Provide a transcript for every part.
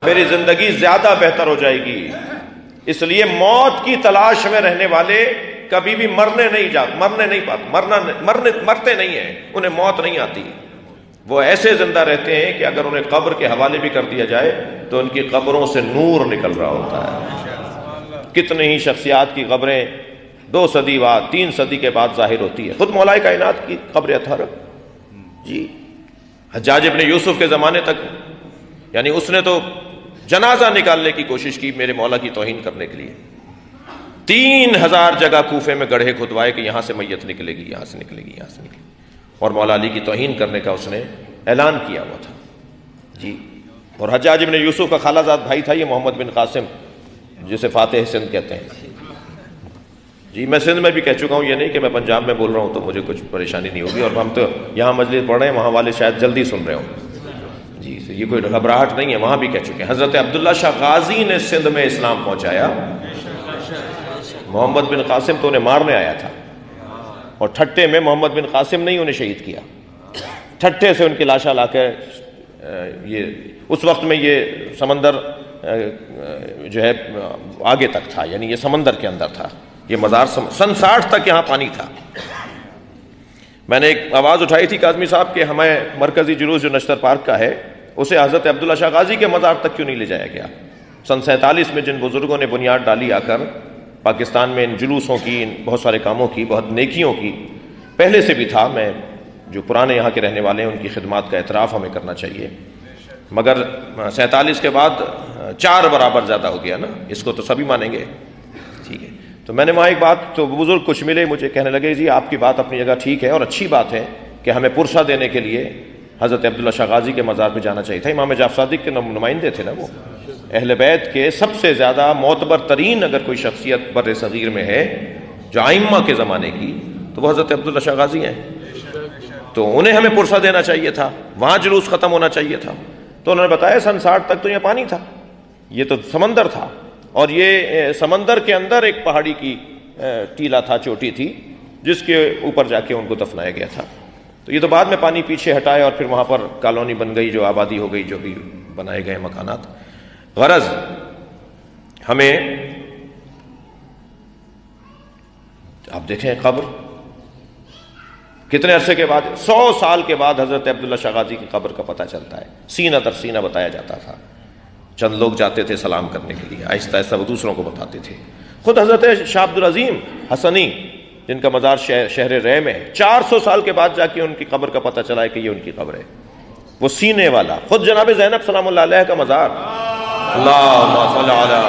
میری زندگی زیادہ بہتر ہو جائے گی. اس لیے موت کی تلاش میں رہنے والے کبھی بھی مرنے مرتے نہیں ہیں، انہیں موت نہیں آتی. وہ ایسے زندہ رہتے ہیں کہ اگر انہیں قبر کے حوالے بھی کر دیا جائے تو ان کی قبروں سے نور نکل رہا ہوتا ہے. کتنے ہی شخصیات کی قبریں 2 صدی بعد 3 صدی کے بعد ظاہر ہوتی ہے. خود مولا کائنات کی قبر اطہر جی حجاج ابن یوسف کے زمانے تک، یعنی اس نے تو جنازہ نکالنے کی کوشش کی میرے مولا کی توہین کرنے کے لیے. 3000 جگہ کوفے میں گڑھے کھدوائے کہ یہاں سے میت نکلے گی، یہاں سے نکلے گی، یہاں سے نکلے گی، اور مولا علی کی توہین کرنے کا اس نے اعلان کیا ہوا تھا جی. اور حجاج ابن یوسف کا خالہ زاد بھائی تھا یہ محمد بن قاسم، جسے فاتح سندھ کہتے ہیں جی. میں سندھ میں بھی کہہ چکا ہوں، یہ نہیں کہ میں پنجاب میں بول رہا ہوں تو مجھے کچھ پریشانی نہیں ہوگی، اور ہم تو یہاں مجلس پڑھ رہے ہیں، وہاں والے شاید جلدی سن رہے ہوں جی. یہ کوئی گھبراہٹ نہیں ہے، وہاں بھی کہہ چکے ہیں. حضرت عبداللہ شاہ غازی نے سندھ میں اسلام پہنچایا. محمد بن قاسم تو انہیں مارنے آیا تھا، اور ٹھٹے میں محمد بن قاسم نے ہی انہیں شہید کیا. ٹھٹے سے ان کی لاشاں لا کے یہ اس وقت میں یہ سمندر جو ہے آگے تک تھا، یعنی یہ سمندر کے اندر تھا یہ مزار. سن 60 تک یہاں پانی تھا. میں نے ایک آواز اٹھائی تھی کاظمی صاحب کہ ہمیں مرکزی جلوس جو نشتر پارک کا ہے اسے حضرت عبداللہ شاہ غازی کے مزار تک کیوں نہیں لے جایا گیا. سن 47 میں جن بزرگوں نے بنیاد ڈالی آ کر پاکستان میں، ان جلوسوں کی، ان بہت سارے کاموں کی، بہت نیکیوں کی پہلے سے بھی تھا. میں جو پرانے یہاں کے رہنے والے ہیں ان کی خدمات کا اعتراف ہمیں کرنا چاہیے، مگر 47 کے بعد 4 برابر زیادہ ہو گیا نا، اس کو تو سبھی مانیں گے. ٹھیک ہے، تو میں نے وہاں ایک بات، تو بزرگ کچھ ملے مجھے کہنے لگے جی آپ کی بات اپنی جگہ ٹھیک ہے اور اچھی بات ہے کہ ہمیں پرسہ دینے کے لیے حضرت عبداللہ شاہ غازی کے مزار پہ جانا چاہیے تھا. امام جعفر صادق کے نمائندے تھے نا وہ، اہل بیت کے سب سے زیادہ معتبر ترین اگر کوئی شخصیت بر صغیر میں ہے جو ائمہ کے زمانے کی تو وہ حضرت عبداللہ شاہ غازی ہیں. تو انہیں ہمیں پرسہ دینا چاہیے تھا، وہاں جلوس ختم ہونا چاہیے تھا. تو انہوں نے بتایا سن 60 تک تو یہ پانی تھا، یہ تو سمندر تھا، اور یہ سمندر کے اندر ایک پہاڑی کی ٹیلا تھا، چوٹی تھی جس کے اوپر جا کے ان کو دفنایا گیا تھا. تو یہ تو بعد میں پانی پیچھے ہٹائے اور پھر وہاں پر کالونی بن گئی، جو آبادی ہو گئی، جو بھی بنائے گئے مکانات. غرض ہمیں آپ دیکھیں قبر کتنے عرصے کے بعد، 100 سال کے بعد حضرت عبداللہ شاہ غازی کی قبر کا پتہ چلتا ہے. سینہ در سینہ بتایا جاتا تھا. چند لوگ جاتے تھے سلام کرنے کے لیے، آہستہ آہستہ وہ دوسروں کو بتاتے تھے. خود حضرت شاہ عبدالعظیم حسنی جن کا مزار شہر رے میں 400 سال کے بعد جا کے ان کی قبر کا پتہ چلا ہے کہ یہ ان کی قبر ہے. وہ سینے والا خود جناب زینب سلام اللہ علیہ کا مزار. اللہم صل علی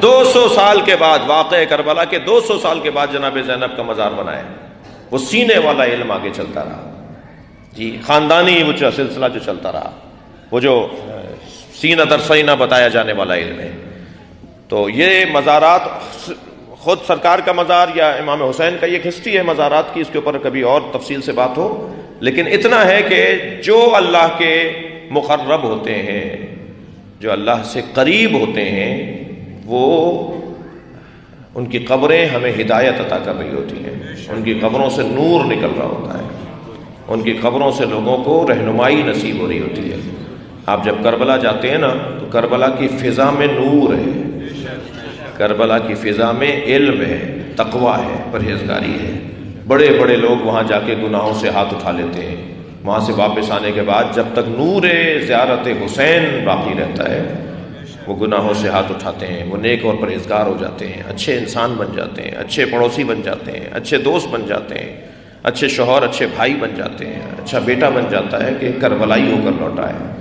200 سال کے بعد، واقعہ کربلا کے 200 سال کے بعد جناب زینب کا مزار بنایا. وہ سینے والا علم آگے چلتا رہا جی، خاندانی وہ سلسلہ جو چلتا رہا، وہ جو سینہ در سینہ بتایا جانے والا علم ہے. تو یہ مزارات، خود سرکار کا مزار یا امام حسین کا، یہ ایک ہسٹری ہے مزارات کی، اس کے اوپر کبھی اور تفصیل سے بات ہو. لیکن اتنا ہے کہ جو اللہ کے مقرب ہوتے ہیں، جو اللہ سے قریب ہوتے ہیں، وہ ان کی قبریں ہمیں ہدایت عطا کر رہی ہوتی ہیں. ان کی قبروں سے نور نکل رہا ہوتا ہے، ان کی قبروں سے لوگوں کو رہنمائی نصیب ہو رہی ہوتی ہے. آپ جب کربلا جاتے ہیں نا تو کربلا کی فضا میں نور ہے، کربلا کی فضا میں علم ہے، تقویٰ ہے، پرہیزگاری ہے. بڑے بڑے لوگ وہاں جا کے گناہوں سے ہاتھ اٹھا لیتے ہیں. وہاں سے واپس آنے کے بعد جب تک نور زیارت حسین باقی رہتا ہے وہ گناہوں سے ہاتھ اٹھاتے ہیں، وہ نیک اور پرہیزگار ہو جاتے ہیں، اچھے انسان بن جاتے ہیں، اچھے پڑوسی بن جاتے ہیں، اچھے دوست بن جاتے ہیں، اچھے شوہر، اچھے بھائی بن جاتے ہیں، اچھا بیٹا بن جاتا ہے کہ کربلائی ہو کر لوٹا ہے.